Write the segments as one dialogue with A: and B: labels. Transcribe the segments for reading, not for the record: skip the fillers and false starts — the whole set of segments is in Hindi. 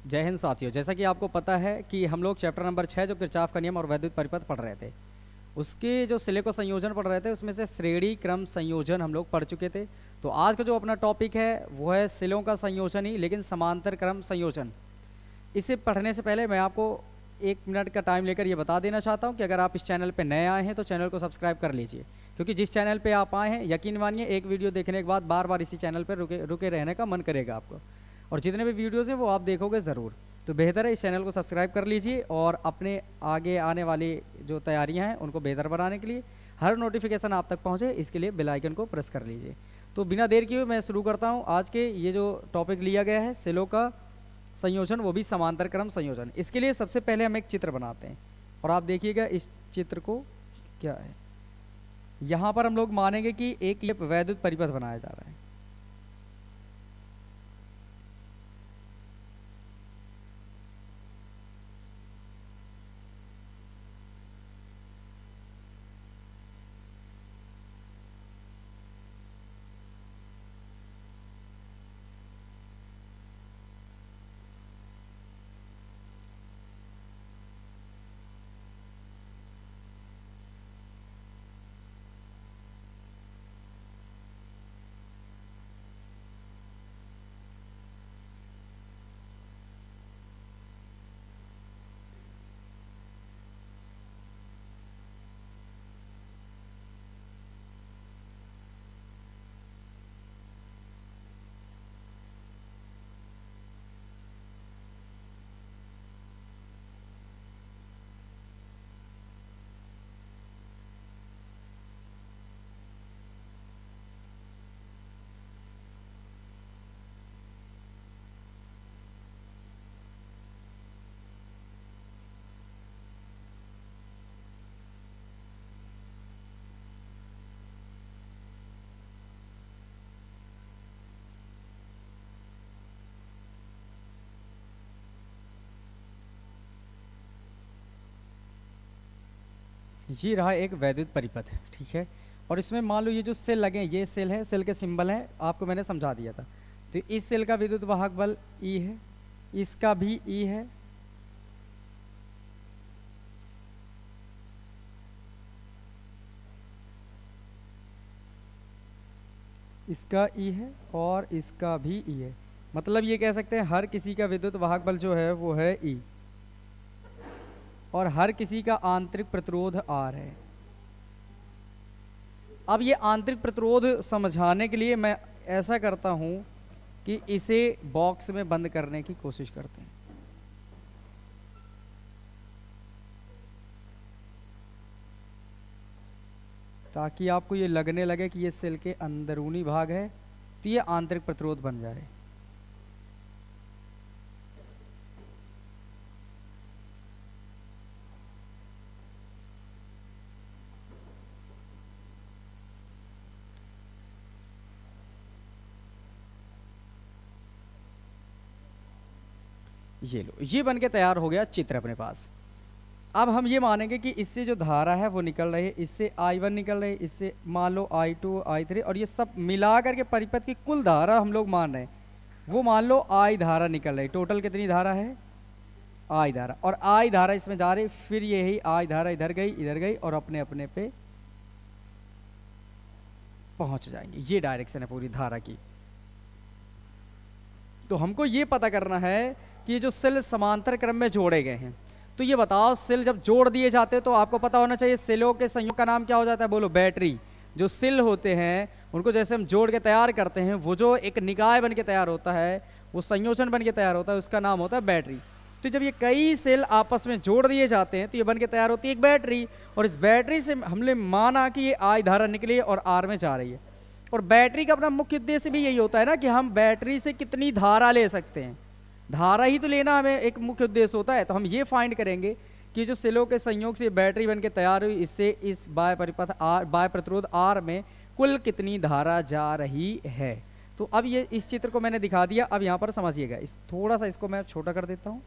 A: जय हिंद साथियों। जैसा कि आपको पता है कि हम लोग चैप्टर नंबर 6 जो किरचॉफ का नियम और वैद्युत परिपथ पढ़ रहे थे, उसके जो सिले को संयोजन पढ़ रहे थे, उसमें से श्रेणी क्रम संयोजन हम लोग पढ़ चुके थे। तो आज का जो अपना टॉपिक है वो है सिलों का संयोजन ही, लेकिन समांतर क्रम संयोजन। इसे पढ़ने से पहले मैं आपको 1 मिनट का टाइम लेकर ये बता देना चाहता हूँ कि अगर आप इस चैनल पर नए आए हैं तो चैनल को सब्सक्राइब कर लीजिए, क्योंकि जिस चैनल पे आप आए हैं यकीन मानिए एक वीडियो देखने के बाद बार बार इसी चैनल पर रुके रहने का मन करेगा आपको, और जितने भी वीडियोज़ हैं वो आप देखोगे ज़रूर। तो बेहतर है इस चैनल को सब्सक्राइब कर लीजिए और अपने आगे आने वाली जो तैयारियां हैं उनको बेहतर बनाने के लिए हर नोटिफिकेशन आप तक पहुंचे, इसके लिए बेल आइकन को प्रेस कर लीजिए। तो बिना देर किए मैं शुरू करता हूं आज के ये जो टॉपिक लिया गया है सिलों का संयोजन, वो भी समांतर क्रम संयोजन। इसके लिए सबसे पहले हम एक चित्र बनाते हैं और आप देखिएगा इस चित्र को क्या है। यहाँ पर हम लोग मानेंगे कि एक ये वैद्युत परिपथ बनाया जा रहा है। ये रहा एक वैद्युत परिपथ, ठीक है। और इसमें मान लो ये जो सेल लगे हैं, ये सेल है, सेल के सिंबल हैं, आपको मैंने समझा दिया था। तो इस सेल का विद्युत वाहक बल ई है, इसका भी ई है, इसका ई है और इसका भी ई है। मतलब ये कह सकते हैं हर किसी का विद्युत वाहक बल जो है वो है ई, और हर किसी का आंतरिक प्रतिरोध आर है। अब ये आंतरिक प्रतिरोध समझाने के लिए मैं ऐसा करता हूं कि इसे बॉक्स में बंद करने की कोशिश करते हैं। ताकि आपको ये लगने लगे कि ये सेल के अंदरूनी भाग है, तो ये आंतरिक प्रतिरोध बन जाए। ये लो, ये बन के तैयार हो गया चित्र अपने पास। अब हम ये मानेंगे कि इससे जो धारा है वो निकल रही है, इससे I1 निकल रही है, इससे मान लो I2 I3, और ये सब मिला करके परिपथ की कुल धारा हम लोग मान रहे हैं, वो मान लो I धारा निकल रही। टोटल कितनी धारा है? I धारा, और I धारा इसमें जा रही, फिर यही I धारा इधर गई और अपने अपने पे पहुंच जाएंगे। ये डायरेक्शन है पूरी धारा की। तो हमको ये पता करना है कि ये जो सेल समांतर क्रम में जोड़े गए हैं, तो ये बताओ सेल जब जोड़ दिए जाते हैं तो आपको पता होना चाहिए सेलों के संयोग का नाम क्या हो जाता है? बोलो, बैटरी। जो सेल होते हैं उनको जैसे हम जोड़ के तैयार करते हैं, वो जो एक निकाय बन के तैयार होता है, वो संयोजन बन के तैयार होता है, उसका नाम होता है बैटरी। तो जब ये कई सेल आपस में जोड़ दिए जाते हैं तो ये बन के तैयार होती है एक बैटरी, और इस बैटरी से हमने माना कि ये I धारा निकली और R में जा रही है। और बैटरी का अपना मुख्य उद्देश्य भी यही होता है ना कि हम बैटरी से कितनी धारा ले सकते हैं, धारा ही तो लेना हमें एक मुख्य उद्देश्य होता है। तो हम ये फाइंड करेंगे कि जो सेलों के संयोग से बैटरी बन के तैयार हुई, इससे इस बाह्य परिपथ बाह्य प्रतिरोध R में कुल कितनी धारा जा रही है। तो अब ये इस चित्र को मैंने दिखा दिया, अब यहाँ पर समझिएगा। इस थोड़ा सा इसको मैं छोटा कर देता हूँ।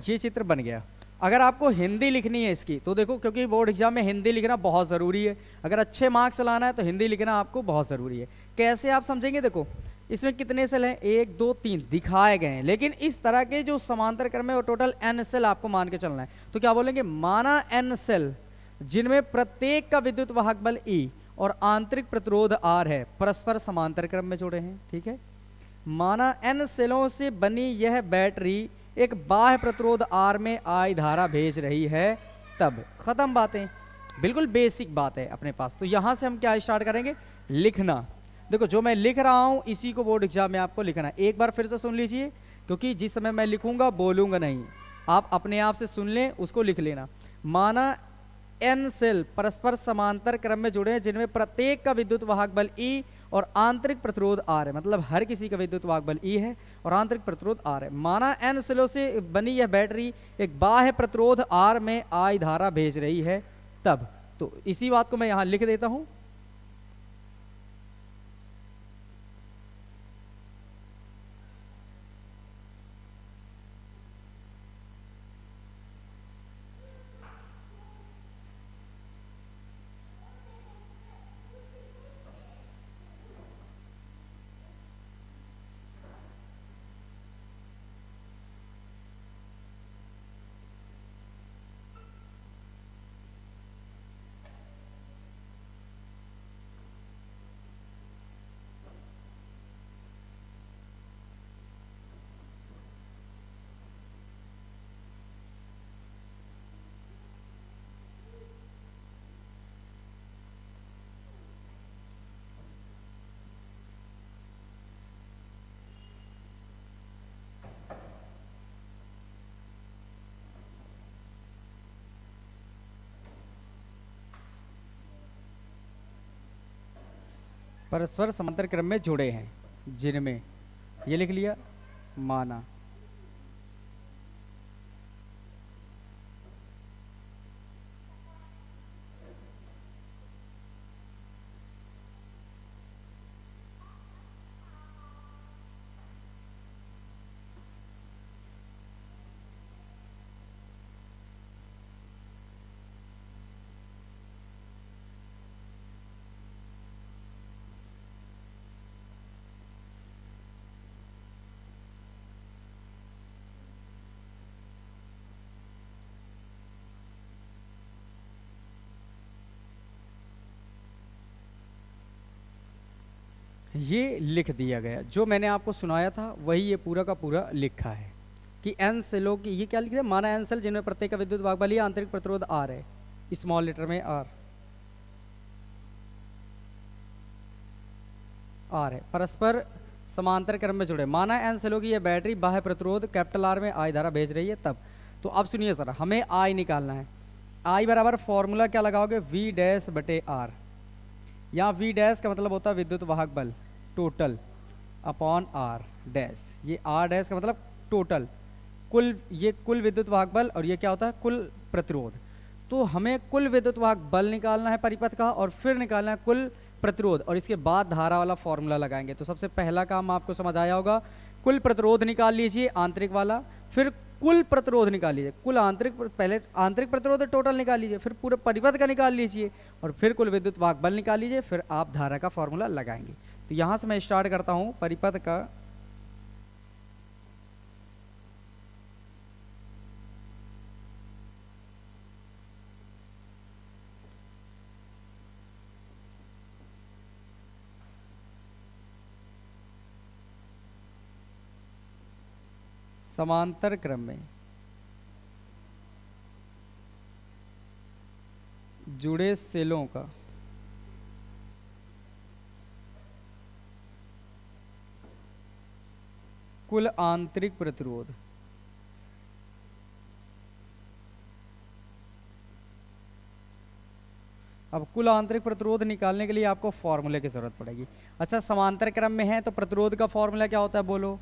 A: ये चित्र बन गया। अगर आपको हिंदी लिखनी है इसकी तो देखो, क्योंकि बोर्ड एग्जाम में हिंदी लिखना बहुत ज़रूरी है, अगर अच्छे मार्क्स लाना है तो हिंदी लिखना आपको बहुत ज़रूरी है। कैसे आप समझेंगे, देखो इसमें कितने सेल हैं, 1 2 3 दिखाए गए हैं, लेकिन इस तरह के जो समांतर क्रम है वो टोटल n सेल आपको मान के चलना है। तो क्या बोलेंगे, माना n सेल जिनमें प्रत्येक का विद्युत वाहक बल E और आंतरिक प्रतिरोध R है, परस्पर समांतर क्रम में जुड़े हैं। ठीक है, माना n सेलों से बनी यह बैटरी एक बाह्य प्रतिरोध R में I धारा भेज रही है, तब। खत्म बातें, बिल्कुल बेसिक बात है अपने पास। तो यहां से हम क्या स्टार्ट करेंगे, लिखना। देखो जो मैं लिख रहा हूं इसी को बोर्ड एग्जाम में आपको लिखना है। एक बार फिर से सुन लीजिए, क्योंकि जिस समय मैं लिखूंगा बोलूंगा नहीं, आप अपने आप से सुन लें, उसको लिख लेना। माना n सेल परस्पर समांतर क्रम में जुड़े हैं जिनमें प्रत्येक का विद्युत वाहक बल E और आंतरिक प्रतिरोध R है, मतलब हर किसी का विद्युत वाहक बल E है और आंतरिक प्रतिरोध R है। माना n सेलों से बनी यह बैटरी एक बाह्य प्रतिरोध R में I धारा भेज रही है, तब। तो इसी बात को मैं यहां लिख देता हूं। परस्पर समांतर क्रम में जुड़े हैं जिनमें, ये लिख लिया, माना ये लिख दिया गया। जो मैंने आपको सुनाया था वही ये पूरा का पूरा लिखा है कि n सेलों की, ये क्या लिख दिया, माना n सेल जिनमें प्रत्येक का विद्युत वाहक बल या आंतरिक प्रतिरोध R है, स्मॉल लेटर में R है, परस्पर समांतर क्रम में जुड़े। माना n सेलों की यह बैटरी बाह्य प्रतिरोध कैपिटल R में I धारा भेज रही है, तब। तो अब सुनिए सर, हमें I निकालना है। I बराबर फॉर्मूला क्या लगाओगे, V डैश बटे R। यहाँ V डैश का मतलब होता है विद्युत वाहक बल टोटल अपॉन R डैश। ये R डैश का मतलब टोटल, कुल, ये कुल विद्युत वाहक बल, और ये क्या होता है, कुल प्रतिरोध। तो हमें कुल विद्युत वाहक बल निकालना है परिपथ का, और फिर निकालना है कुल प्रतिरोध, और इसके बाद धारा वाला फॉर्मूला लगाएंगे। तो सबसे पहला काम आपको समझ आया होगा, कुल प्रतिरोध निकाल लीजिए आंतरिक वाला, फिर कुल प्रतिरोध निकाल लीजिए, कुल आंतरिक, पहले आंतरिक प्रतिरोध टोटल निकाल लीजिए, फिर पूरे परिपथ का निकाल लीजिए, और फिर कुल विद्युत वाहक बल निकाल लीजिए, फिर आप धारा का फॉर्मूला लगाएंगे। तो यहां से मैं स्टार्ट करता हूं परिपथ का। समांतर क्रम में जुड़े सेलों का कुल आंतरिक प्रतिरोध अब कुल आंतरिक प्रतिरोध निकालने के लिए आपको फॉर्मूले की जरूरत पड़ेगी। अच्छा, समांतर क्रम में है तो प्रतिरोध का फॉर्मूला क्या होता है, बोलो,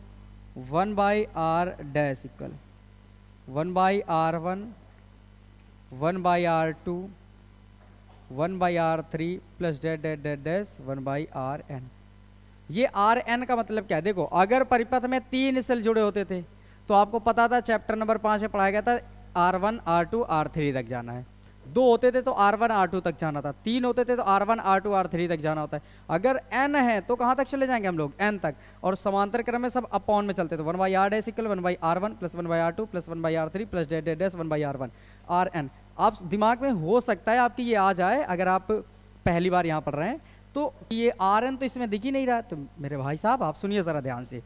A: 1/r dash equal 1/r1 1/r2 1/r3 plus dot dot dot dash 1/rn। ये Rn का मतलब क्या है, देखो अगर परिपथ में 3 सेल जुड़े होते थे तो आपको पता था, चैप्टर नंबर 5 में पढ़ाया गया था, R1 R2 R3 तक जाना है। 2 होते थे तो R1 R2 तक जाना था, 3 होते थे तो R1 R2 R3 तक जाना होता है। अगर n है तो कहाँ तक चले जाएंगे हम लोग, n तक, और समांतर क्रम में सब अपॉन में चलते थे। 1/r dash equal 1/r1 plus 1/r2 plus 1/r3 plus dash dash dash 1/r1 Rn। आप दिमाग में हो सकता है आपकी ये आ जाए अगर आप पहली बार यहाँ पढ़ रहे हैं, तो ये Rn तो इसमें दिख ही नहीं रहा है। तो मेरे भाई साहब आप सुनिए ज़रा ध्यान से,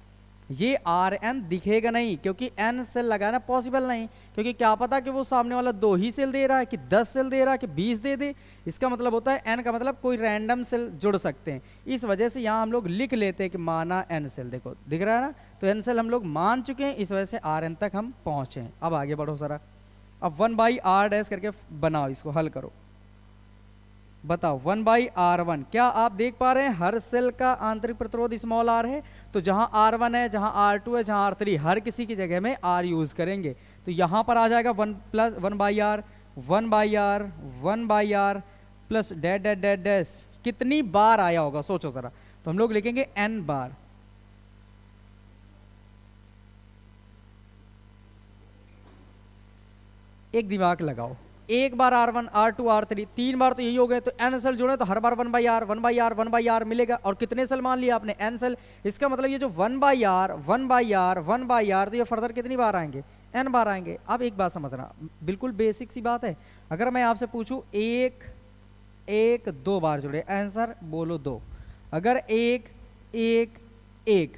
A: ये Rn दिखेगा नहीं क्योंकि n सेल लगाना पॉसिबल नहीं, क्योंकि क्या पता कि वो सामने वाला 2 ही सेल दे रहा है कि 10 सेल दे रहा है कि 20 दे दे। इसका मतलब होता है n का मतलब कोई रैंडम सेल जुड़ सकते हैं। इस वजह से यहाँ हम लोग लिख लेते हैं कि माना n सेल, देखो दिख रहा है ना, तो n सेल हम लोग मान चुके हैं, इस वजह से Rn तक हम पहुँचे हैं। अब आगे बढ़ो सरा, अब 1/r डैश करके बनाओ, इसको हल करो, बताओ 1/r1। क्या आप देख पा रहे हैं हर सेल का आंतरिक प्रतिरोध स्मॉल r है, तो जहां R1 है, जहां R2 है, जहां R3, हर किसी की जगह में R यूज करेंगे। तो यहां पर आ जाएगा 1/r 1/r plus dash dash dash dash. कितनी बार आया होगा सोचो जरा, तो हम लोग लिखेंगे n बार। एक दिमाग लगाओ, एक बार R1 R2 R3, 3 बार तो यही हो गए, तो n सेल जुड़े तो हर बार 1/r 1/r 1/r मिलेगा। और कितने सेल मान लिया आपने, n सेल। इसका मतलब ये जो 1/r 1/r 1/r, तो ये फर्दर कितनी बार आएंगे, n बार आएंगे। अब एक बात समझना, बिल्कुल बेसिक सी बात है, अगर मैं आपसे पूछूं 1 2 बार जुड़े, आंसर बोलो 2। अगर 1 1 1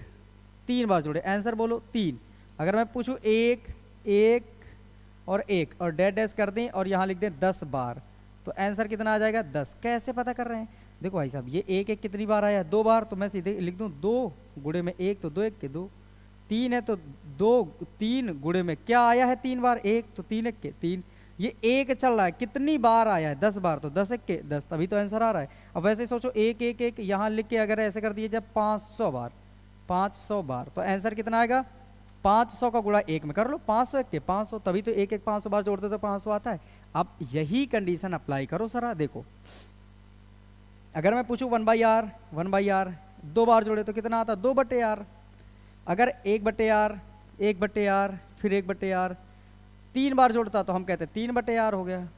A: 3 बार जुड़े, आंसर बोलो 3। अगर मैं पूछूं 1 1 और 1 और डैश डैश कर दें और यहाँ लिख दें 10 बार, तो आंसर कितना आ जाएगा 10। कैसे पता कर रहे हैं, देखो भाई साहब ये 1 1 कितनी बार आया, 2 बार, तो मैं सीधे लिख दूं 2 गुणे में 1 तो 2 1 के 2, 3 है तो 2 3 गुणे में क्या आया है 3 बार 1 तो 3 1 के 3। ये 1 चल रहा है, कितनी बार आया है 10 बार, तो 10 1 के 10, तभी तो आंसर आ रहा है। अब वैसे सोचो 1 1 1 यहाँ लिख के अगर ऐसे कर दिए जब 500 बार 500 बार, तो आंसर कितना आएगा, 500 का गुणा 1 में कर लो, 500 1 के 500, तभी तो 1 1 500 बार जोड़ते तो 500 आता है। अब यही कंडीशन अप्लाई करो सरा, देखो अगर मैं पूछूं 1/r 2 बार जोड़े तो कितना आता, 2/r। अगर 1/r 1/r फिर 1/r 3 बार जोड़ता तो हम कहते 3/r हो गया।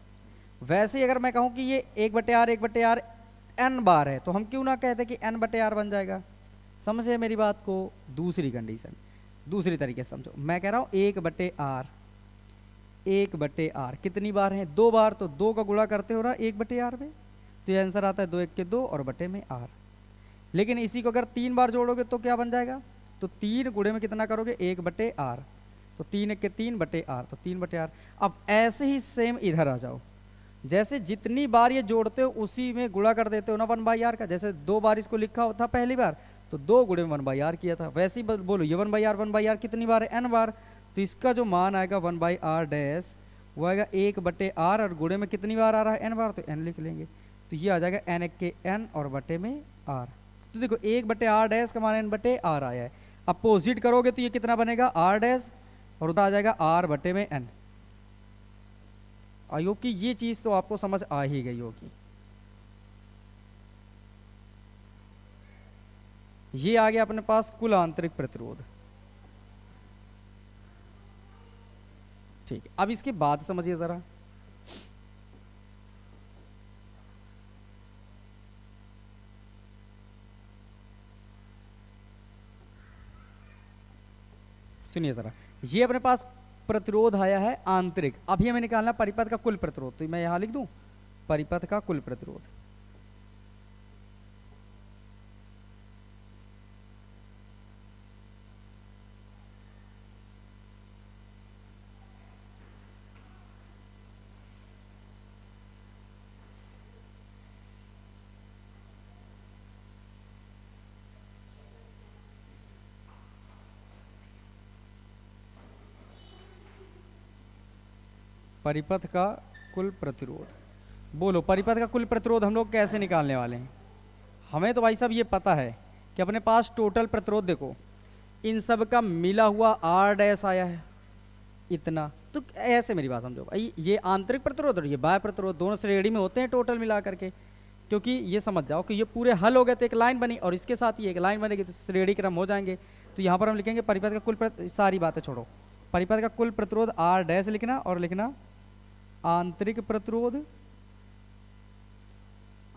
A: वैसे ही अगर मैं कहूं कि ये 1/r 1/r n बार है, तो हम क्यों ना कहते कि n/r बन जाएगा। समझे मेरी बात को। दूसरी कंडीशन दूसरी तरीके से समझो, मैं कह रहा हूं 1/r 1/r कितनी बार है, 2 बार, तो 2 का गुणा करते हो ना 1/r में, तो ये आंसर आता है 2 1 के 2 और बटे में r। लेकिन इसी को अगर 3 बार जोड़ोगे तो क्या बन जाएगा, तो 3 गुणे में कितना करोगे 1/r, तो 3 1 के 3/r, तो 3/r। अब ऐसे ही सेम इधर आ जाओ, जैसे जितनी बार ये जोड़ते हो उसी में गुणा कर देते हो ना 1/r का। जैसे 2 बार इसको लिखा था पहली बार, तो 2 गुणे में 1/r किया था। वैसे ही बोलो ये 1/r कितनी बार है, n बार, तो इसका जो मान आएगा 1/r डैश वो आएगा 1/r, और गुणे में कितनी बार आ रहा है n बार, तो n लिख लेंगे, तो ये आ जाएगा n 1 के n और बटे में r। तो देखो 1/r डैश का मान n/r आया है। अपोजिट करोगे तो ये कितना बनेगा r डैश, और उधर आ जाएगा r बटे में n। आई होप कि ये चीज तो आपको समझ आ ही गई होगी। ये आ गया अपने पास कुल आंतरिक प्रतिरोध। ठीक है, अब इसके बाद समझिए जरा, सुनिए जरा, ये अपने पास प्रतिरोध आया है आंतरिक। अभी हमें निकालना परिपथ का कुल प्रतिरोध, तो मैं यहां लिख दूं परिपथ का कुल प्रतिरोध। परिपथ का कुल प्रतिरोध, बोलो परिपथ का कुल प्रतिरोध हम लोग कैसे निकालने वाले हैं। हमें तो भाई साहब ये पता है कि अपने पास टोटल प्रतिरोध देखो इन सब का मिला हुआ आर डैश आया है इतना। तो ऐसे मेरी बात समझो भाई, ये आंतरिक प्रतिरोध और ये बाह्य प्रतिरोध दोनों श्रेणी में होते हैं टोटल मिला करके। क्योंकि ये समझ जाओ कि ये पूरे हल हो गए तो एक लाइन बनी, और इसके साथ ही एक लाइन बनेगी तो श्रेणी क्रम हो जाएंगे। तो यहाँ पर हम लिखेंगे परिपथ का कुल सारी बातें छोड़ो, परिपथ का कुल प्रतिरोध आर डैश लिखना और लिखना आंतरिक प्रतिरोध,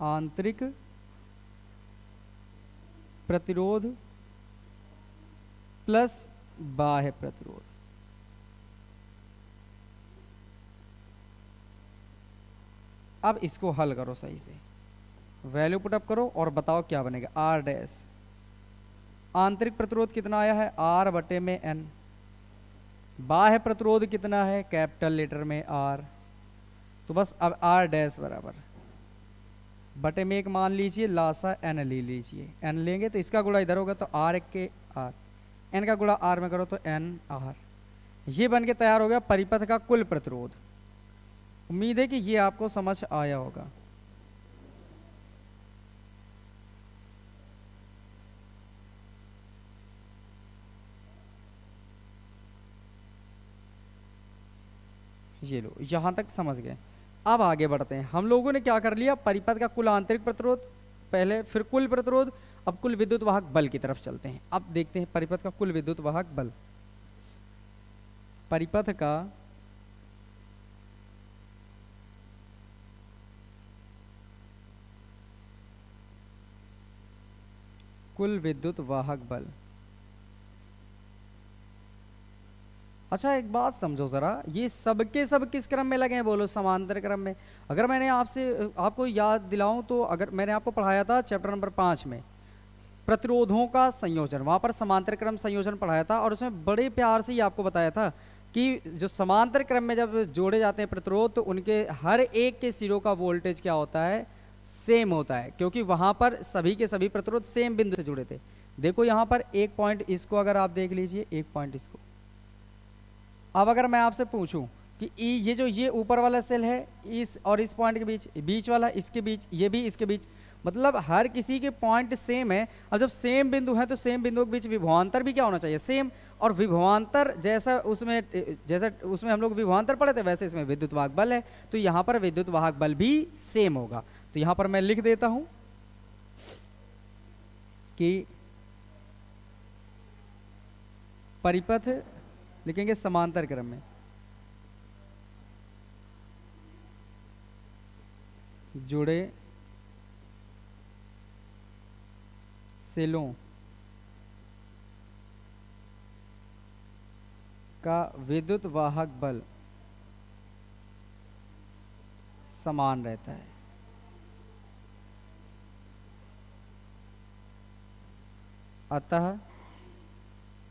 A: आंतरिक प्रतिरोध प्लस बाह्य प्रतिरोध। अब इसको हल करो सही से, वैल्यू पुटअप करो और बताओ क्या बनेगा। आर डैश आंतरिक प्रतिरोध कितना आया है, आर बटे में एन। बाह्य प्रतिरोध कितना है, कैपिटल लेटर में आर। तो बस अब आर डैश बराबर बटे में एक मान लीजिए, लासा एन ले लीजिए। एन लेंगे तो इसका गुणा इधर होगा तो आर एक के आर, एन का गुणा आर में करो तो एन आर। ये बन के तैयार हो गया परिपथ का कुल प्रतिरोध। उम्मीद है कि ये आपको समझ आया होगा। ये लो यहां तक समझ गए। अब आगे बढ़ते हैं। हम लोगों ने क्या कर लिया, परिपथ का कुल आंतरिक प्रतिरोध पहले, फिर कुल प्रतिरोध, अब कुल विद्युत वाहक बल की तरफ चलते हैं। अब देखते हैं परिपथ का कुल विद्युत वाहक बल। परिपथ का कुल विद्युत वाहक बल। अच्छा एक बात समझो जरा, ये सबके सब किस क्रम में लगे हैं, बोलो समांतर क्रम में। अगर मैंने आपको याद दिलाऊं तो अगर मैंने आपको पढ़ाया था चैप्टर नंबर 5 में प्रतिरोधों का संयोजन, वहां पर समांतर क्रम संयोजन पढ़ाया था और उसमें बड़े प्यार से ही आपको बताया था कि जो समांतर क्रम में जब जोड़े जाते हैं प्रतिरोध तो उनके हर एक के सिरों का वोल्टेज क्या होता है, सेम होता है, क्योंकि वहां पर सभी के सभी प्रतिरोध सेम बिंदु से जुड़े थे। देखो यहाँ पर एक पॉइंट इसको अगर आप देख लीजिए, एक पॉइंट इसको। अब अगर मैं आपसे पूछूं कि ये जो ये ऊपर वाला सेल है इस और इस पॉइंट के बीच, बीच वाला इसके बीच, ये भी इसके बीच, मतलब हर किसी के पॉइंट सेम है। अब जब सेम बिंदु है तो सेम बिंदुओं के बीच विभवांतर भी क्या होना चाहिए, सेम। और विभवांतर जैसा उसमें हम लोग विभवांतर पढ़े थे वैसे इसमें विद्युत वाहक बल है, तो यहाँ पर विद्युत वाहक बल भी सेम होगा। तो यहाँ पर मैं लिख देता हूं कि परिपथ लिखेंगे समांतर क्रम में जुड़े सेलों का विद्युत वाहक बल समान रहता है। अतः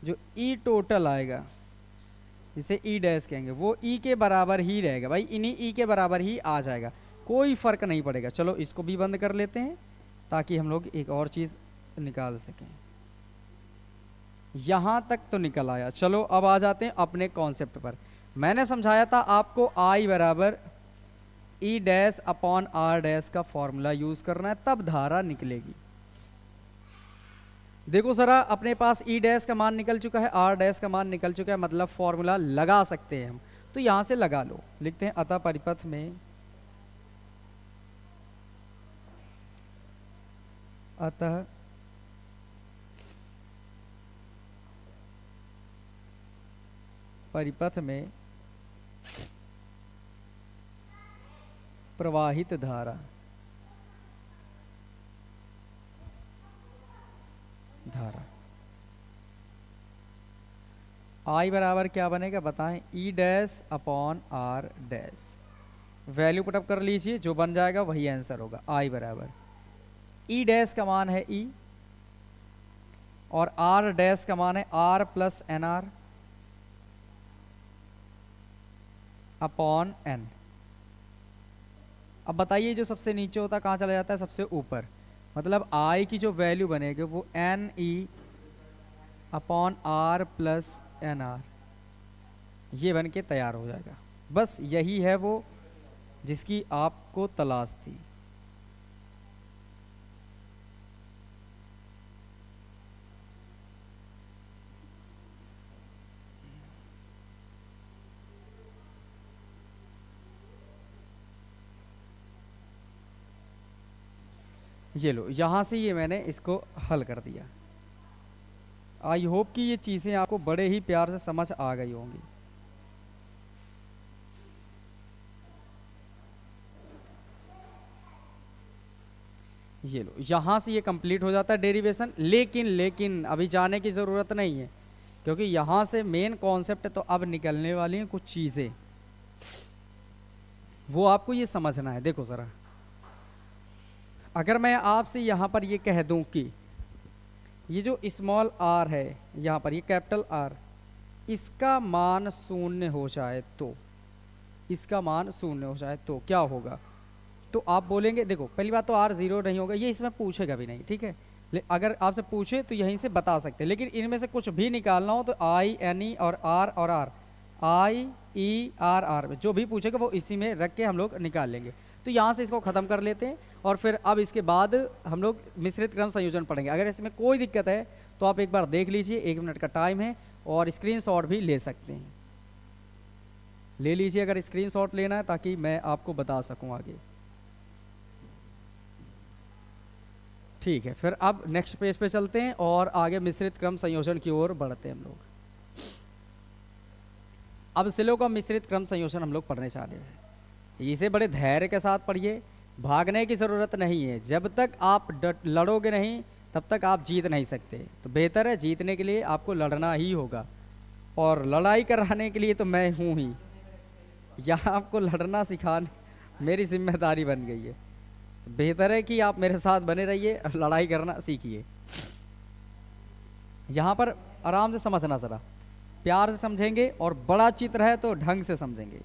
A: जो ई टोटल आएगा, इसे ई डैश कहेंगे, वो ई के बराबर ही रहेगा भाई, इन्हीं ई के बराबर ही आ जाएगा, कोई फर्क नहीं पड़ेगा। चलो इसको भी बंद कर लेते हैं ताकि हम लोग एक और चीज निकाल सकें। यहां तक तो निकल आया। चलो अब आ जाते हैं अपने कॉन्सेप्ट पर। मैंने समझाया था आपको आई बराबर E dash upon R dash का फॉर्मूला यूज करना है, तब धारा निकलेगी। देखो जरा, अपने पास ई डैश का मान निकल चुका है, आर डैश का मान निकल चुका है, मतलब फॉर्मूला लगा सकते हैं हम। तो यहां से लगा लो, लिखते हैं अतः परिपथ में, अतः परिपथ में प्रवाहित धारा आई बराबर क्या बनेगा बताएं, E dash upon R dash. Value put up कर लीजिए, जो बन जाएगा वही आंसर होगा। आई बराबर ई डैश का मान है ई और आर डैश का मान है R plus N R upon N. अब बताइए जो सबसे नीचे होता है कहाँ चला जाता है, सबसे ऊपर, मतलब आई की जो वैल्यू बनेगी वो N E upon R plus N R, ये बन के तैयार हो जाएगा। बस यही है वो जिसकी आपको तलाश थी। ये लो, यहाँ से ये मैंने इसको हल कर दिया। आई होप कि ये चीज़ें आपको बड़े ही प्यार से समझ आ गई होंगी। ये लो, यहाँ से ये कंप्लीट हो जाता है डेरिवेशन। लेकिन लेकिन अभी जाने की ज़रूरत नहीं है, क्योंकि यहाँ से मेन कॉन्सेप्ट तो अब निकलने वाली हैं कुछ चीज़ें, वो आपको ये समझना है। देखो ज़रा, अगर मैं आपसे यहाँ पर ये कह दूँ कि ये जो स्मॉल आर है यहाँ पर, ये कैपिटल आर, इसका मान शून्य हो जाए तो, इसका मान शून्य हो जाए तो क्या होगा? तो आप बोलेंगे, देखो पहली बात तो आर जीरो नहीं होगा, ये इसमें पूछेगा भी नहीं, ठीक है। अगर आपसे पूछे तो यहीं से बता सकते हैं, लेकिन इनमें से कुछ भी निकालना हो तो आई एन ई और R, I E R R जो भी पूछेगा वो इसी में रख के हम लोग निकाल लेंगे। तो यहाँ से इसको ख़त्म कर लेते हैं, और फिर अब इसके बाद हम लोग मिश्रित क्रम संयोजन पढ़ेंगे। अगर इसमें कोई दिक्कत है तो आप एक बार देख लीजिए, 1 मिनट का टाइम है, और स्क्रीनशॉट भी ले सकते हैं, ले लीजिए अगर स्क्रीनशॉट लेना है, ताकि मैं आपको बता सकूं आगे। ठीक है, फिर अब नेक्स्ट पेज पे चलते हैं और आगे मिश्रित क्रम संयोजन की ओर बढ़ते हैं हम लोग। अब सिलो का मिश्रित क्रम संयोजन हम लोग पढ़ने जा रहे हैं। इसे बड़े धैर्य के साथ पढ़िए, भागने की ज़रूरत नहीं है। जब तक आप लड़ोगे नहीं तब तक आप जीत नहीं सकते, तो बेहतर है जीतने के लिए आपको लड़ना ही होगा, और लड़ाई कराने के लिए तो मैं हूँ ही यहाँ, आपको लड़ना सिखाने मेरी जिम्मेदारी बन गई है। तो बेहतर है कि आप मेरे साथ बने रहिए, लड़ाई करना सीखिए। यहाँ पर आराम से समझना, ज़रा प्यार से समझेंगे, और बड़ा चित्र है तो ढंग से समझेंगे।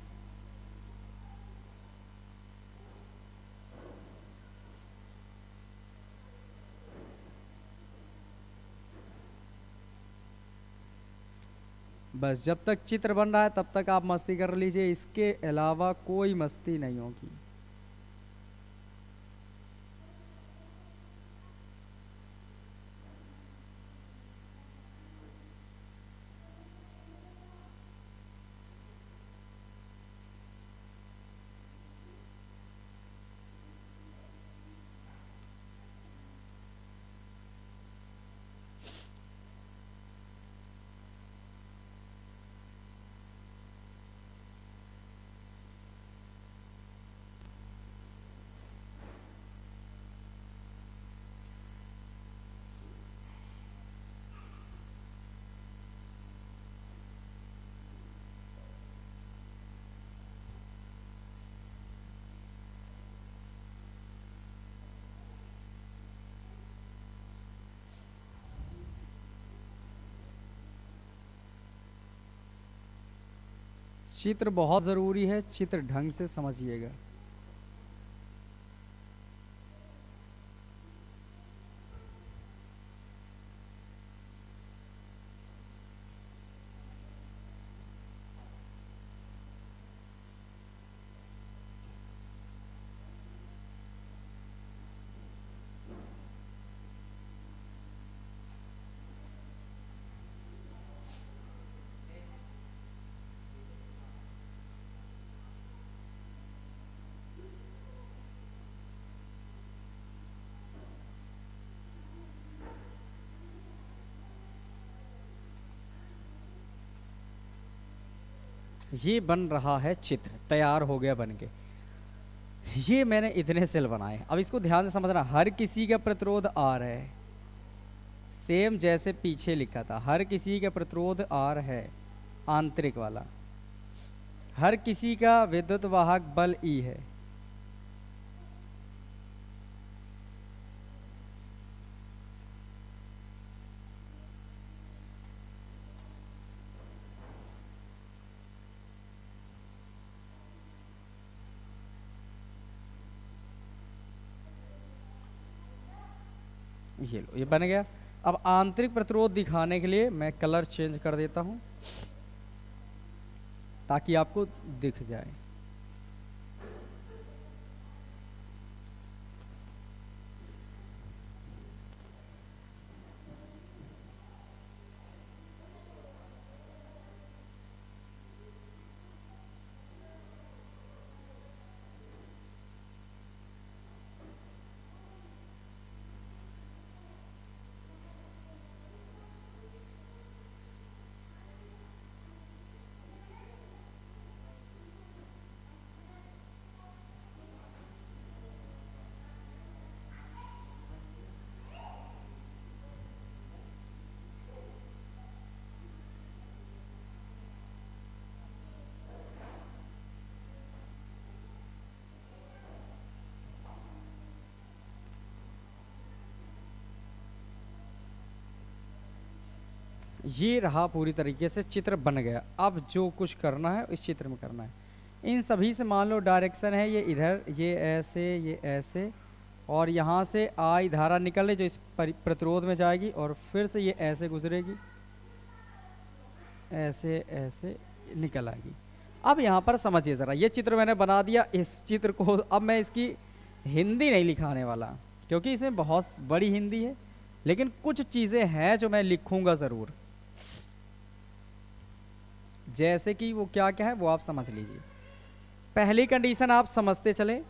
A: बस जब तक चित्र बन रहा है तब तक आप मस्ती कर लीजिए, इसके अलावा कोई मस्ती नहीं होगी। चित्र बहुत ज़रूरी है, चित्र ढंग से समझिएगा। ये बन रहा है चित्र, तैयार हो गया बन के। ये मैंने इतने सेल बनाए, अब इसको ध्यान से समझना। हर किसी का प्रतिरोध आर है, सेम जैसे पीछे लिखा था, हर किसी का प्रतिरोध आर है, आंतरिक वाला। हर किसी का विद्युत वाहक बल ई है। ये लो, ये बन गया। अब आंतरिक प्रतिरोध दिखाने के लिए मैं कलर चेंज कर देता हूं, ताकि आपको दिख जाए। ये रहा पूरी तरीके से चित्र बन गया। अब जो कुछ करना है इस चित्र में करना है। इन सभी से मान लो डायरेक्शन है ये इधर, ये ऐसे, और यहाँ से आई धारा निकल रही जो इस प्रतिरोध में जाएगी और फिर से ये ऐसे गुजरेगी, ऐसे ऐसे निकल आएगी। अब यहाँ पर समझिए ज़रा, ये चित्र मैंने बना दिया। इस चित्र को अब मैं इसकी हिंदी नहीं लिखाने वाला क्योंकि इसमें बहुत बड़ी हिंदी है, लेकिन कुछ चीज़ें हैं जो मैं लिखूंगा ज़रूर। जैसे कि वो क्या क्या है वो आप समझ लीजिए। पहली कंडीशन आप समझते चले,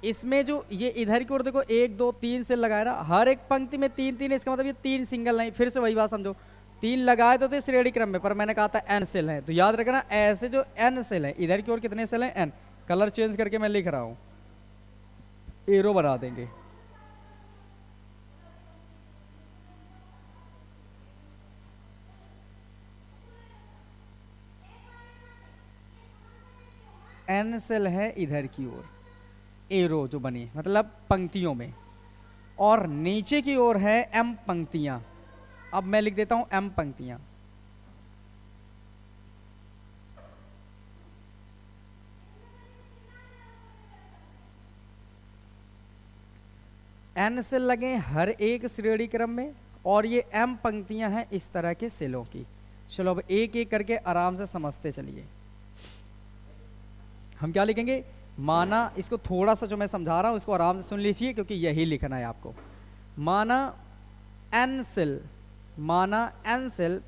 A: इसमें जो ये इधर की ओर देखो 1 2 3 से लगाए ना, हर एक पंक्ति में 3 3 है, इसका मतलब ये 3 सिंगल नहीं। फिर से वही बात समझो, 3 लगाए तो थे श्रेणी क्रम में, पर मैंने कहा था n सेल है, तो याद रखना ऐसे जो n सेल है, इधर की ओर कितने सेल हैं n। कलर चेंज करके मैं लिख रहा हूं, एरो बना देंगे। n सेल है इधर की ओर, एरो जो बनी मतलब पंक्तियों में, और नीचे की ओर है m पंक्तियां। अब मैं लिख देता हूं m पंक्तियां। n सेल लगे हर एक श्रेणी क्रम में, और ये m पंक्तियां हैं इस तरह के सेलों की। चलो अब एक एक करके आराम से समझते चलिए। हम क्या लिखेंगे, माना, इसको थोड़ा सा जो मैं समझा रहा हूं इसको आराम से सुन लीजिए क्योंकि यही लिखना है आपको। माना n सेल, माना n सेल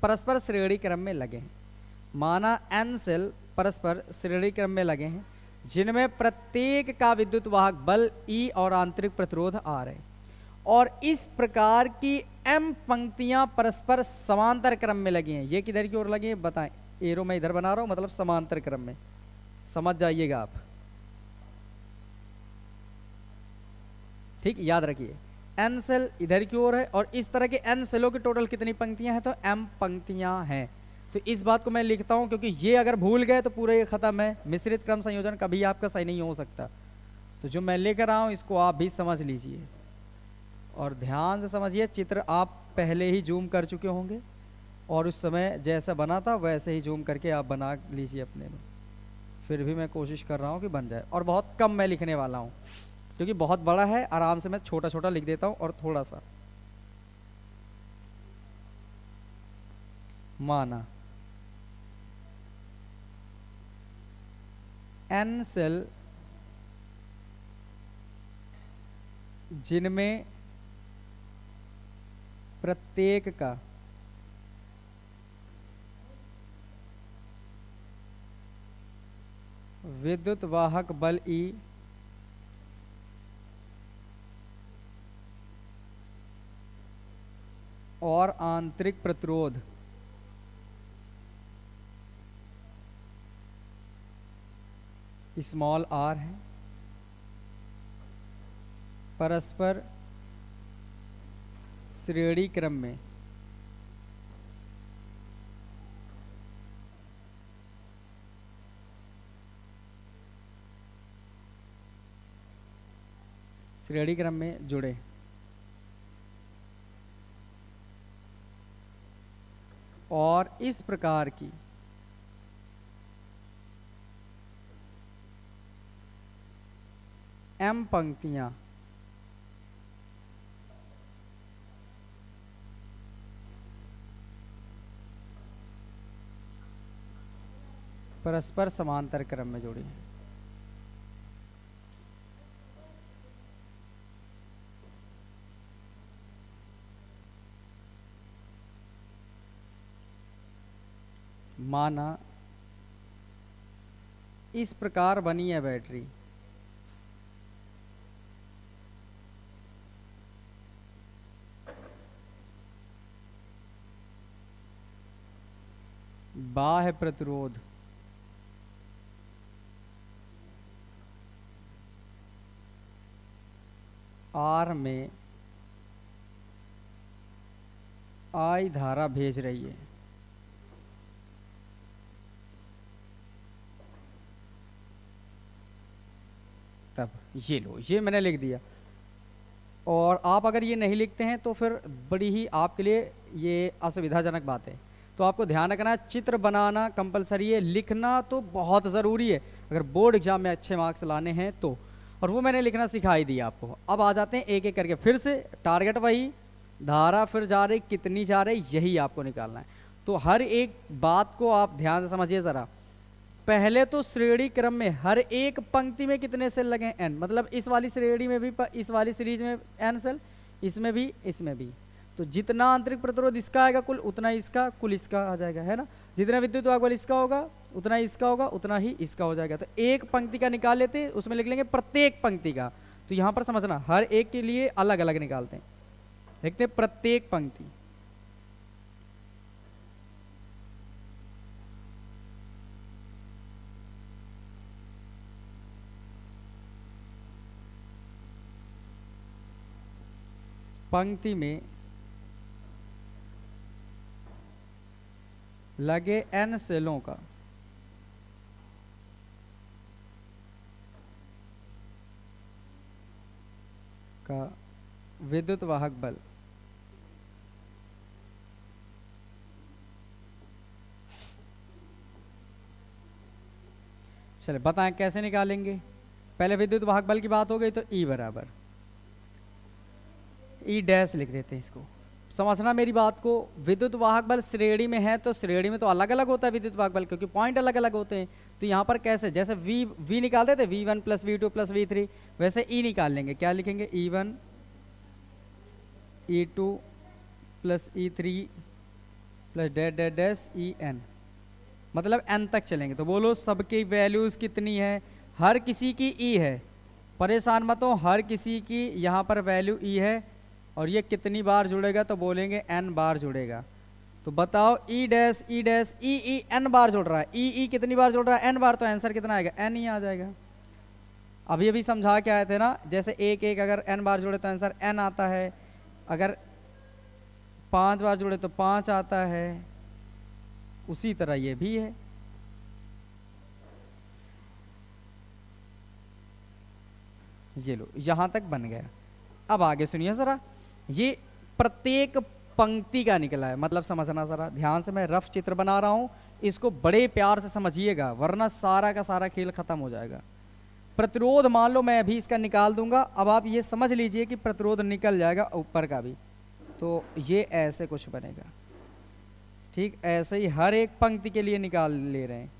A: परस्पर श्रेणी क्रम में लगे हैं, माना n सेल परस्पर श्रेणी क्रम में लगे हैं जिनमें प्रत्येक का विद्युत वाहक बल E और आंतरिक प्रतिरोध R है, और इस प्रकार की m पंक्तियां परस्पर समांतर क्रम में लगी हैं। ये किधर की ओर लगी हैं बताएं, एरो मैं इधर बना रहा हूं मतलब समांतर क्रम में, समझ जाइएगा आप, ठीक, याद रखिए। n सेल इधर की ओर है और इस तरह के n सेलों की टोटल कितनी पंक्तियां हैं, तो m पंक्तियां हैं। तो इस बात को मैं लिखता हूं क्योंकि ये अगर भूल गए तो पूरा ये खत्म है, मिश्रित क्रम संयोजन कभी आपका सही नहीं हो सकता। तो जो मैं लेकर रहा हूं इसको आप भी समझ लीजिए और ध्यान से समझिए। चित्र आप पहले ही जूम कर चुके होंगे और उस समय जैसा बना था वैसे ही जूम करके आप बना लीजिए अपने में। फिर भी मैं कोशिश कर रहा हूँ कि बन जाए, और बहुत कम मैं लिखने वाला हूँ क्योंकि बहुत बड़ा है। आराम से मैं छोटा छोटा लिख देता हूँ और थोड़ा सा। माना n सेल जिनमें प्रत्येक का विद्युत वाहक बल E और आंतरिक प्रतिरोध स्मॉल r है, परस्पर श्रेणी क्रम में जुड़े, और इस प्रकार की m पंक्तियां परस्पर समांतर क्रम में जुड़ी हैं। माना इस प्रकार बनी है बैटरी, बाह्य प्रतिरोध R में I धारा भेज रही है, तब ये लो, ये मैंने लिख दिया। और आप अगर ये नहीं लिखते हैं तो फिर बड़ी ही आपके लिए ये असुविधाजनक बात है। तो आपको ध्यान रखना है, चित्र बनाना कंपलसरी है, लिखना तो बहुत ज़रूरी है अगर बोर्ड एग्जाम में अच्छे मार्क्स लाने हैं तो। और वो मैंने लिखना सिखा ही दिया आपको। अब आ जाते हैं एक एक करके, फिर से टारगेट वही, धारा फिर जा रही कितनी जा रही यही आपको निकालना है। तो हर एक बात को आप ध्यान से समझिए ज़रा। पहले तो श्रेणी क्रम में हर एक पंक्ति में कितने सेल लगे हैं, एन, मतलब इस वाली श्रेणी में भी, इस वाली सीरीज में एन सेल, इसमें भी, इसमें भी। तो जितना आंतरिक प्रतिरोध इसका आएगा कुल, उतना इसका कुल इसका आ जाएगा, है ना। जितना विद्युत वाहक बल इसका होगा उतना इसका होगा, उतना ही इसका हो जाएगा। तो एक पंक्ति का निकाल लेते हैं, उसमें लिख लेंगे प्रत्येक पंक्ति का। तो यहाँ पर समझना हर एक के लिए अलग अलग निकालते हैं। देखते हैं प्रत्येक पंक्ति, पंक्ति में लगे एन सेलों का विद्युत वाहक बल चले बताएं कैसे निकालेंगे। पहले विद्युत वाहक बल की बात हो गई तो E बराबर ई डैश लिख देते हैं इसको। समझना मेरी बात को, विद्युत वाहक बल श्रेणी में है तो श्रेणी में तो अलग अलग होता है विद्युत वाहक बल, क्योंकि पॉइंट अलग अलग होते हैं। तो यहाँ पर कैसे, जैसे वी निकाल देते V1 plus V2 plus V3, वैसे E निकाल लेंगे। क्या लिखेंगे, E1 E2 plus E3 plus dash dash dash EN, मतलब n तक चलेंगे। तो बोलो सबकी वैल्यूज कितनी है, हर किसी की E है, परेशान मत हो, हर किसी की यहाँ पर वैल्यू E है। और ये कितनी बार जुड़ेगा, तो बोलेंगे n बार जुड़ेगा। तो बताओ E dash E dash E n बार जुड़ रहा है, E कितनी बार जुड़ रहा है, n बार। तो आंसर कितना आएगा, n ही आ जाएगा। अभी अभी समझा के आए थे ना, जैसे एक एक अगर n बार जुड़े तो आंसर n आता है, अगर 5 बार जुड़े तो 5 आता है, उसी तरह ये भी है। ये लो यहां तक बन गया। अब आगे सुनिए जरा, ये प्रत्येक पंक्ति का निकला है, मतलब समझना जरा ध्यान से, मैं रफ चित्र बना रहा हूं, इसको बड़े प्यार से समझिएगा वरना सारा का सारा खेल खत्म हो जाएगा। प्रतिरोध मान लो मैं अभी इसका निकाल दूंगा, अब आप ये समझ लीजिए कि प्रतिरोध निकल जाएगा ऊपर का भी। तो ये ऐसे कुछ बनेगा, ठीक ऐसे ही हर एक पंक्ति के लिए निकाल ले रहे हैं।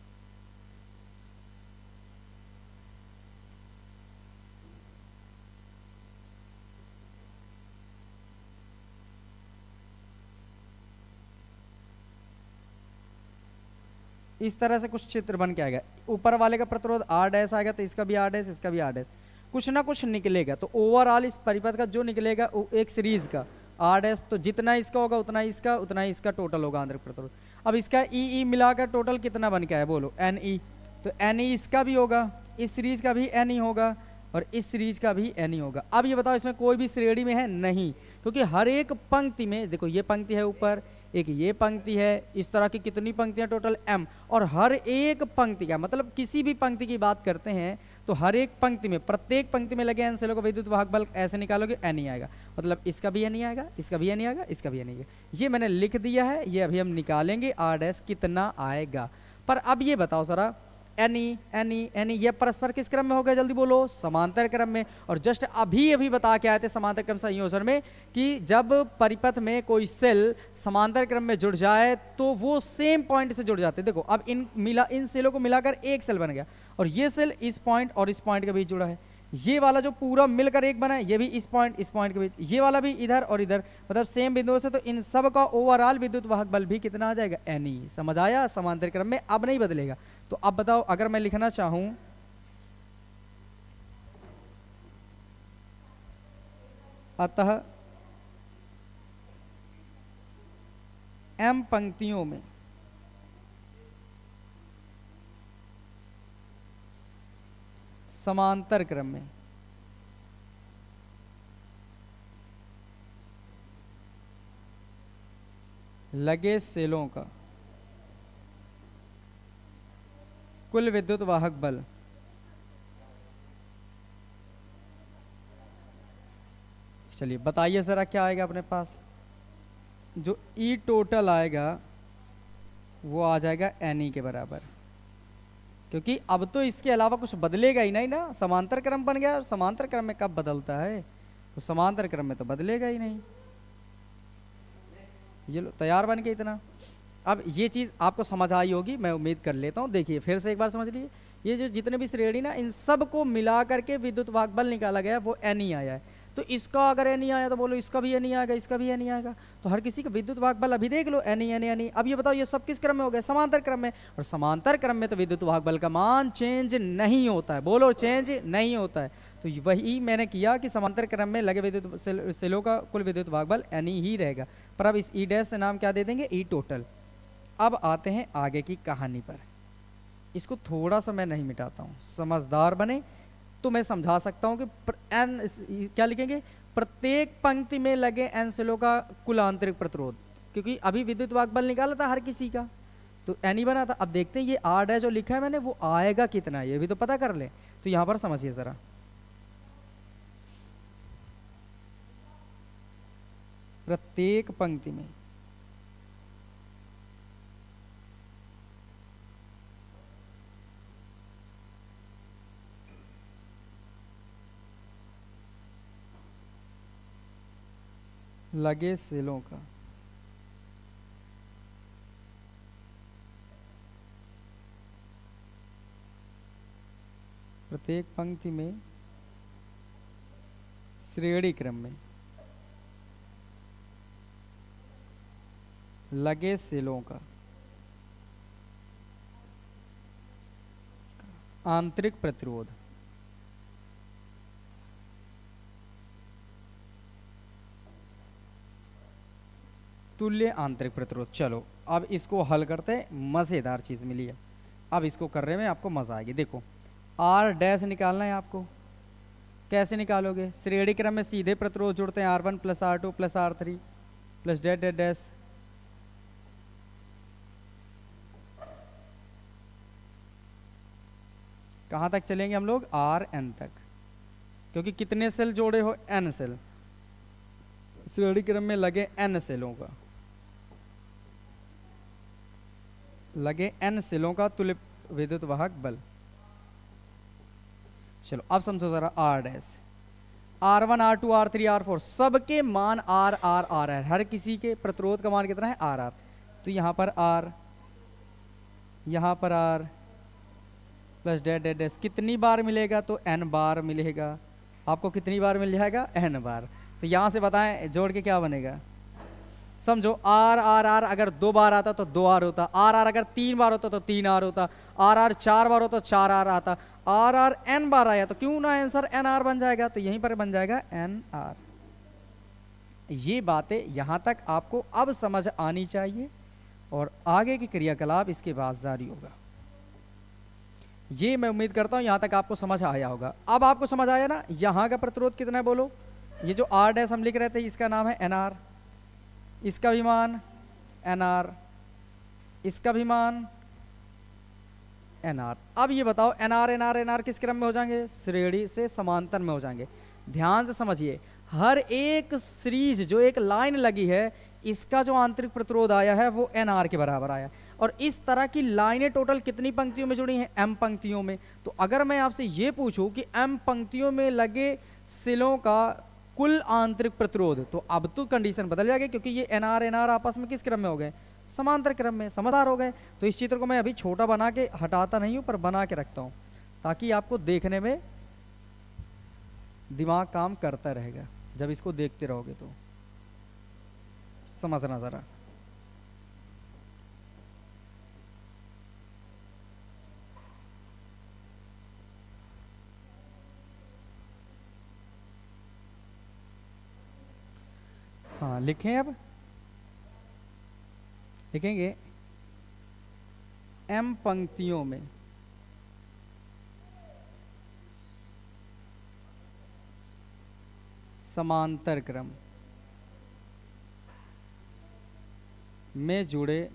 A: इस तरह से कुछ चित्र बन के आएगा। ऊपर वाले का प्रतिरोध R डैश आएगा तो इसका भी R डैश, इसका भी R डैश, कुछ ना कुछ निकलेगा। तो ओवरऑल इस परिपथ का जो निकलेगा एक सीरीज का R डैश, तो जितना इसका होगा उतना इसका, उतना इसका टोटल होगा आंतरिक प्रतिरोध। अब इसका E मिलाकर टोटल कितना बन के आया, बोलो Ne। तो Ne इसका भी होगा, इस सीरीज का भी Ne होगा, और इस सीरीज का भी Ne होगा। अब ये बताओ इसमें कोई भी श्रेणी में है नहीं, क्योंकि हर एक पंक्ति में देखो, ये पंक्ति है ऊपर, एक ये पंक्ति है, इस तरह की कितनी पंक्तियां टोटल m, और हर एक पंक्ति का मतलब किसी भी पंक्ति की बात करते हैं तो हर एक पंक्ति में, प्रत्येक पंक्ति में लगे n सेलों का विद्युत वाहक बल ऐसे निकालोगे n ही आएगा, मतलब इसका भी n ही आएगा, इसका भी n ही आएगा, इसका भी n ही आएगा। ये मैंने लिख दिया है, ये अभी हम निकालेंगे R डैश कितना आएगा। पर अब ये बताओ जरा, Ne ये परस्पर किस क्रम में हो गया, जल्दी बोलो, समांतर क्रम में। और जस्ट अभी अभी बता के आए थे समांतर क्रम संयोजन में कि जब परिपथ में कोई सेल समांतर क्रम में जुड़ जाए तो वो सेम पॉइंट से जुड़ जाते हैं। देखो अब इन सेलों को मिलाकर एक सेल बन गया, और ये सेल इस पॉइंट और इस पॉइंट के बीच जुड़ा है, ये वाला जो पूरा मिलकर एक बना है, ये भी इस पॉइंट के बीच, ये वाला भी इधर और इधर, मतलब सेम बिंदुओं से। तो इन सब का ओवरऑल विद्युत वाहक बल भी कितना आ जाएगा, Ne। समझ आया, समांतर क्रम में अब नहीं बदलेगा। तो अब बताओ, अगर मैं लिखना चाहूं अतः m पंक्तियों में समांतर क्रम में लगे सेलों का कुल विद्युत वाहक बल चलिए बताइए ज़रा क्या आएगा अपने पास। जो ई टोटल आएगा वो आ जाएगा एन ई के बराबर, क्योंकि अब तो इसके अलावा कुछ बदलेगा ही नहीं ना, समांतर क्रम बन गया, और समांतर क्रम में कब बदलता है, तो समांतर क्रम में तो बदलेगा ही नहीं। ये लो तैयार बन के इतना। अब ये चीज़ आपको समझ आई होगी, मैं उम्मीद कर लेता हूँ। देखिए फिर से एक बार समझ लीजिए, ये जो जितने भी श्रेणी ना, इन सब को मिला करके विद्युत भागबल निकाला गया, वो एन ही आया है। तो इसका अगर एन ही आया तो बोलो इसका भी एन ही आएगा, इसका भी एन ही आएगा। तो हर किसी का विद्युत भागबल अभी देख लो, एन ही एन ही एन ही। अब ये बताओ ये सब किस क्रम में हो गए, समांतर क्रम में। और समांतर क्रम में तो विद्युत भागबल का मान चेंज नहीं होता है, बोलो चेंज नहीं होता है। तो वही मैंने किया कि समांतर क्रम में लगे विद्युत सेलों का कुल विद्युत भागबल एन ही रहेगा। पर अब इस ई डैश से नाम क्या दे देंगे, ई टोटल। अब आते हैं आगे की कहानी पर। इसको थोड़ा सा मैं नहीं मिटाता हूँ, समझदार बने तो मैं समझा सकता हूँ कि एन क्या लिखेंगे, प्रत्येक पंक्ति में लगे एन सेलों का कुल आंतरिक प्रतिरोध, क्योंकि अभी विद्युत भागबल निकाला था हर किसी का, तो एन ही बना था। अब देखते हैं ये आर डैश जो लिखा है मैंने वो आएगा कितना, ये भी तो पता कर ले। तो यहाँ पर समझिए ज़रा, प्रत्येक पंक्ति में लगे सेलों का प्रत्येक पंक्ति में श्रेणी क्रम में लगे सेलों का आंतरिक प्रतिरोध तुल्य आंतरिक प्रतिरोध। चलो अब इसको हल करते हैं, मज़ेदार चीज़ मिली है। अब इसको कर रहे में आपको मज़ा आएगी। देखो आर डैश निकालना है आपको, कैसे निकालोगे, श्रेणी क्रम में सीधे प्रतिरोध जुड़ते हैं, R1 plus R2 plus R3 plus dash dash dash. कहाँ तक चलेंगे हम लोग, Rn तक, क्योंकि कितने सेल जोड़े हो, n सेल, श्रेणी क्रम में लगे n सेलों का, लगे n सेलों का तुल्य विद्युत वाहक बल। चलो अब समझो जरा R dash, R1 R2 R3 R4 सबके मान R R R है, हर किसी के प्रतिरोध का मान कितना है R R। तो यहाँ पर R, यहाँ पर R plus dash dash dash, कितनी बार मिलेगा, तो n बार मिलेगा। आपको कितनी बार मिल जाएगा, n बार। तो यहाँ से बताएं जोड़ के क्या बनेगा, समझो R R R अगर 2 बार आता तो 2 R होता, R R अगर 3 बार होता तो 3 R होता, R R 4 बार होता तो 4 R आता, R R n बार आया तो क्यों ना आंसर n R बन जाएगा, तो यहीं पर बन जाएगा n R। ये बातें यहाँ तक आपको अब समझ आनी चाहिए, और आगे की क्रियाकलाप इसके बाद जारी होगा। ये मैं उम्मीद करता हूँ यहाँ तक आपको समझ आया होगा। अब आपको समझ आया ना, यहाँ का प्रतिरोध कितना है बोलो, ये जो R डैश हम लिख रहे थे इसका नाम है NR, इसका भी मान NR, इसका भी मान NR। अब ये बताओ NR NR NR किस क्रम में हो जाएंगे, श्रेणी से समांतर में हो जाएंगे। ध्यान से समझिए, हर एक सीरीज जो एक लाइन लगी है इसका जो आंतरिक प्रतिरोध आया है वो NR के बराबर आया। और इस तरह की लाइनें टोटल कितनी पंक्तियों में जुड़ी हैं, M पंक्तियों में। तो अगर मैं आपसे ये पूछूं कि M पंक्तियों में लगे सेलों का कुल आंतरिक प्रतिरोध, तो अब तो कंडीशन बदल जाएगी, क्योंकि ये NR NR आपस में किस क्रम में हो गए, समांतर क्रम में। समझदार हो गए। तो इस चित्र को मैं अभी छोटा बना के हटाता नहीं हूं, पर बना के रखता हूं ताकि आपको देखने में दिमाग काम करता रहेगा। जब इसको देखते रहोगे तो समझना जरा। हाँ लिखें, अब लिखेंगे M पंक्तियों में समांतर क्रम में जुड़े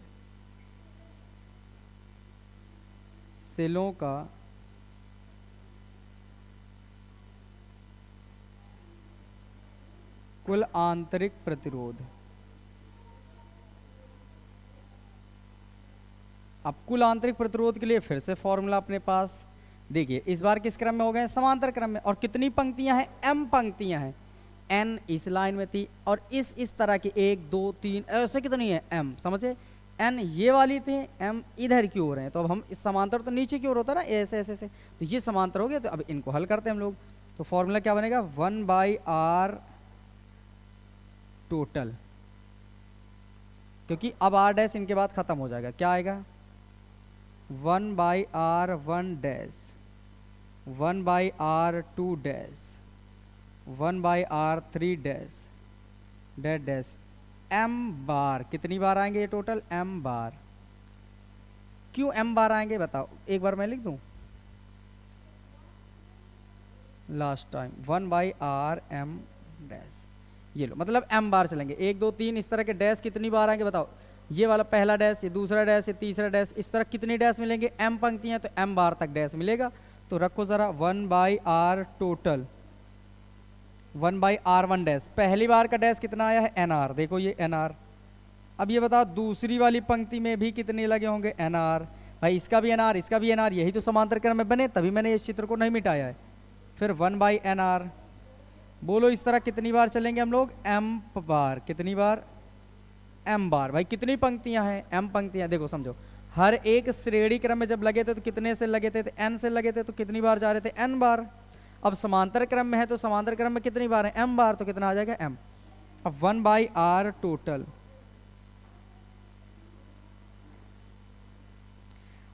A: सेलों का कुल आंतरिक प्रतिरोध। अब कुल आंतरिक प्रतिरोध के लिए फिर से फॉर्मूला अपने पास, देखिए इस बार किस क्रम में हो गए, समांतर क्रम में, और कितनी पंक्तियां हैं, m पंक्तियां हैं। n इस लाइन में थी और इस तरह की 1 2 3 ऐसे कितनी है m, समझे, n ये वाली थी, m इधर की ओर है। तो अब हम इस समांतर तो नीचे की ओर होता है ना, ऐसे ऐसे ऐसे, तो ये समांतर हो गया। तो अब इनको हल करते हैं हम लोग। तो फॉर्मूला क्या बनेगा, 1/r टोटल, क्योंकि अब r डैश इनके बाद खत्म हो जाएगा, क्या आएगा 1/r1 dash, 1/r2 dash, 1/r3 dash, dash dash m बार। कितनी बार आएंगे ये टोटल, m बार। क्यों m बार आएंगे बताओ, एक बार मैं लिख दूं last time, 1/r m dash, ये लो, मतलब m बार चलेंगे। 1 2 3 इस तरह के डैश कितनी बार आएंगे बताओ, ये वाला पहला डैश, ये दूसरा डैश, ये तीसरा डैश, इस तरह कितने डैश मिलेंगे, m पंक्तियां तो m बार तक डैश मिलेगा। तो रखो जरा 1/r टोटल, 1/r1 डैश, पहली बार का डैश कितना आया है nr, देखो ये nr। अब ये बताओ दूसरी वाली पंक्ति में भी कितने लगे होंगे nr, भाई इसका भी nr, इसका भी nr, यही तो समांतर क्रम में बने, तभी मैंने इस चित्र को नहीं मिटाया है। फिर 1/nr, बोलो इस तरह कितनी बार चलेंगे हम लोग, m बार, कितनी बार, m बार। भाई कितनी पंक्तियां हैं, m पंक्तियां, देखो समझो, हर एक श्रेणी क्रम में जब लगे थे तो कितने से लगे थे, n से लगे थे, तो कितनी बार जा रहे थे, n बार। अब समांतर क्रम में है तो समांतर क्रम में कितनी बार है, m बार, तो कितना आ जाएगा m। अब 1/r टोटल।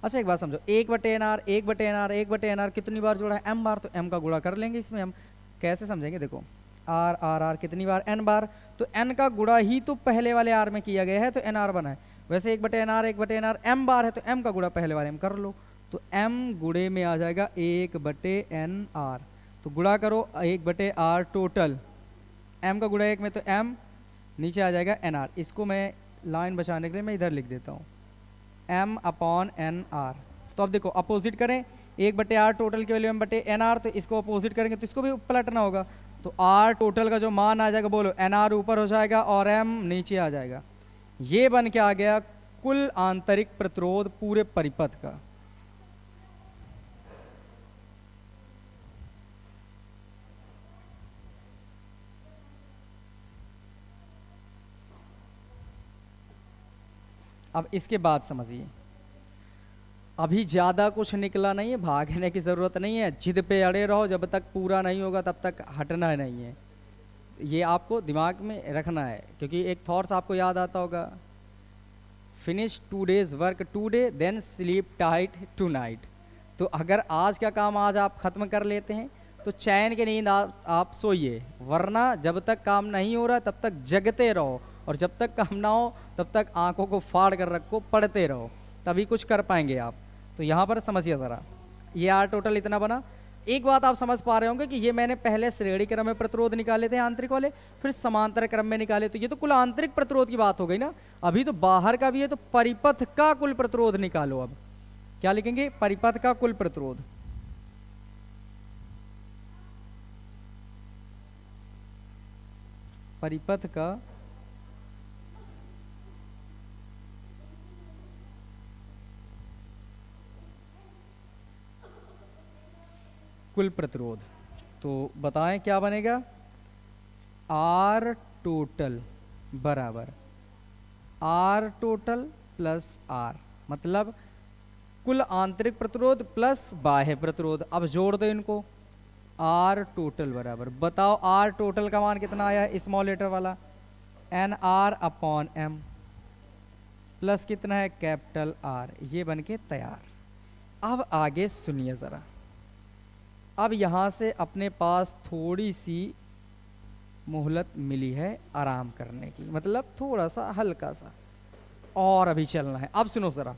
A: अच्छा एक बात समझो, 1/nr 1/nr 1/nr कितनी बार जोड़ा है, m बार, तो m का गुणा कर लेंगे इसमें। हम कैसे समझेंगे, देखो r r r कितनी बार, n बार, तो n का गुणा ही तो पहले वाले r में किया गया है, तो nr बना है। वैसे 1/nr 1/nr m बार है, तो m का गुणा पहले वाले में कर लो, तो m गुणे में आ जाएगा 1/nr। तो गुणा करो 1/r टोटल, m का गुणा 1 में, तो m नीचे आ जाएगा nr। इसको मैं लाइन बचाने के लिए मैं इधर लिख देता हूँ, m/nr। तो अब देखो अपोजिट करें, 1/r टोटल की वैल्यू m/nr, तो इसको अपोजिट करेंगे तो इसको भी पलटना होगा। तो r टोटल का जो मान आ जाएगा, बोलो nr ऊपर हो जाएगा और m नीचे आ जाएगा। ये बन के आ गया कुल आंतरिक प्रतिरोध पूरे परिपथ का। अब इसके बाद समझिए, अभी ज़्यादा कुछ निकला नहीं है, भागने की ज़रूरत नहीं है, जिद पे अड़े रहो, जब तक पूरा नहीं होगा तब तक हटना नहीं है। ये आपको दिमाग में रखना है, क्योंकि एक थॉट्स आपको याद आता होगा, finish today's work today then sleep tight tonight. तो अगर आज का काम आज आप ख़त्म कर लेते हैं तो चैन की नींद आप सोइए, वरना जब तक काम नहीं हो रहा तब तक जगते रहो, और जब तक काम ना हो तब तक आंखों को फाड़ कर रखो, पढ़ते रहो, तभी कुछ कर पाएंगे आप। तो यहाँ पर समझिए ज़रा, ये आर टोटल इतना बना। एक बात आप समझ पा रहे होंगे कि ये मैंने पहले श्रेणी क्रम में प्रतिरोध निकाले थे आंतरिक वाले, फिर समांतर क्रम में निकाले, तो ये तो कुल आंतरिक प्रतिरोध की बात हो गई ना। अभी तो बाहर का भी है, तो परिपथ का कुल प्रतिरोध निकालो। अब क्या लिखेंगे, परिपथ का कुल प्रतिरोध। परिपथ का कुल प्रतिरोध। तो बताएं क्या बनेगा, आर टोटल बराबर आर टोटल प्लस आर, मतलब कुल आंतरिक प्रतिरोध प्लस बाह्य प्रतिरोध। अब जोड़ दो इनको, आर टोटल बराबर, बताओ आर टोटल का मान कितना आया है, स्मॉल लेटर वाला NR/M प्लस कितना है, कैपिटल आर। ये बन के तैयार। अब आगे सुनिए ज़रा, अब यहाँ से अपने पास थोड़ी सी मोहलत मिली है आराम करने की, मतलब थोड़ा सा हल्का सा और अभी चलना है। अब सुनो ज़रा,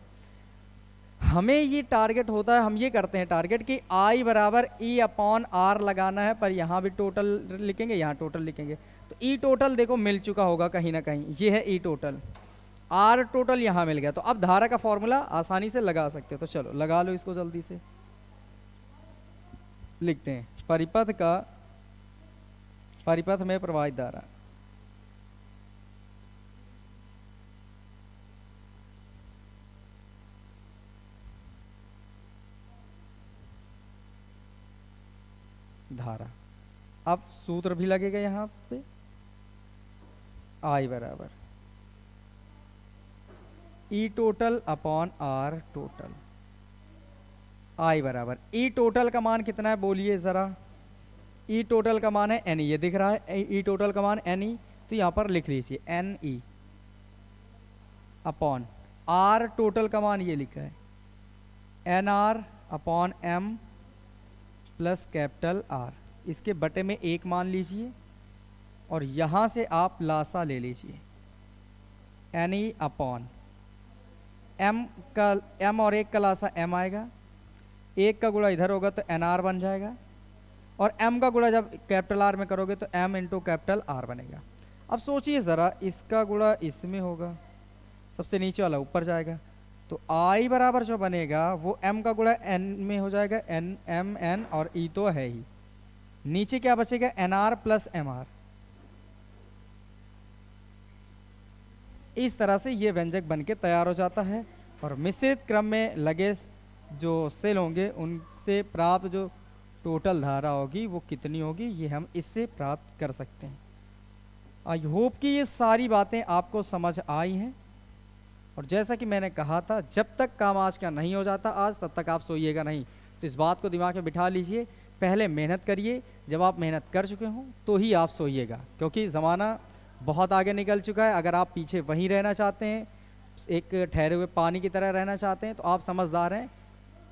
A: हमें ये टारगेट होता है, हम ये करते हैं टारगेट कि I बराबर E/R लगाना है, पर यहाँ भी टोटल लिखेंगे, यहाँ टोटल लिखेंगे, तो E टोटल देखो मिल चुका होगा कहीं ना कहीं, ये है E टोटल, R टोटल यहाँ मिल गया। तो अब धारा का फॉर्मूला आसानी से लगा सकते हो, तो चलो लगा लो इसको जल्दी से। लिखते हैं परिपथ में प्रवाहित धारा, धारा। अब सूत्र भी लगेगा यहाँ पे, आई बराबर ई टोटल अपॉन आर टोटल। आई बराबर ई टोटल का मान कितना है बोलिए ज़रा। ई टोटल का मान है एन, ये दिख रहा है ई टोटल का मान एन ई, तो यहाँ पर लिख लीजिए N E upon R total का मान ये लिखा है N R upon M plus capital R. इसके बटे में एक मान लीजिए और यहाँ से आप लासा ले लीजिए एन ई अपॉन एम का, एम और एक का लासा एम आएगा, एक का गुणा इधर होगा तो एन आर बन जाएगा, और m का गुणा जब कैपिटल आर में करोगे तो m इंटू कैपिटल आर बनेगा। अब सोचिए ज़रा, इसका गुणा इसमें होगा, सबसे नीचे वाला ऊपर जाएगा, तो i बराबर जो बनेगा वो m का गुणा n में हो जाएगा, n m n और e तो है ही, नीचे क्या बचेगा N R plus M R. इस तरह से ये व्यंजक बन के तैयार हो जाता है और मिश्रित क्रम में लगे जो सेल होंगे उनसे प्राप्त जो टोटल धारा होगी वो कितनी होगी, ये हम इससे प्राप्त कर सकते हैं। आई होप कि ये सारी बातें आपको समझ आई हैं, और जैसा कि मैंने कहा था जब तक काम आज का नहीं हो जाता आज, तब तक आप सोइएगा नहीं। तो इस बात को दिमाग में बिठा लीजिए, पहले मेहनत करिए, जब आप मेहनत कर चुके हों तो ही आप सोइएगा, क्योंकि ज़माना बहुत आगे निकल चुका है। अगर आप पीछे वहीं रहना चाहते हैं, एक ठहरे हुए पानी की तरह रहना चाहते हैं, तो आप समझदार हैं,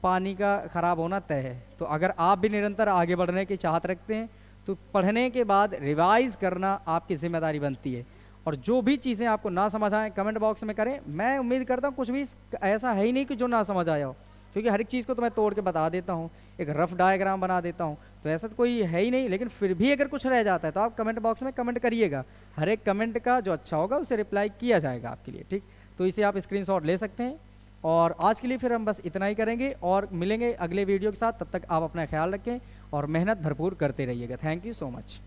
A: पानी का ख़राब होना तय है। तो अगर आप भी निरंतर आगे बढ़ने की चाहत रखते हैं तो पढ़ने के बाद रिवाइज़ करना आपकी जिम्मेदारी बनती है। और जो भी चीज़ें आपको ना समझ आए कमेंट बॉक्स में करें, मैं उम्मीद करता हूँ कुछ भी ऐसा है ही नहीं कि जो ना समझ आया हो, क्योंकि हर एक चीज़ को तो मैं तोड़ के बता देता हूँ, एक रफ डायग्राम बना देता हूँ, तो ऐसा तो कोई है ही नहीं। लेकिन फिर भी अगर कुछ रह जाता है तो आप कमेंट बॉक्स में कमेंट करिएगा, हर एक कमेंट का जो अच्छा होगा उसे रिप्लाई किया जाएगा आपके लिए, ठीक। तो इसे आप स्क्रीनशॉट ले सकते हैं। और आज के लिए फिर हम बस इतना ही करेंगे और मिलेंगे अगले वीडियो के साथ। तब तक आप अपना ख्याल रखें और मेहनत भरपूर करते रहिएगा। Thank you so much.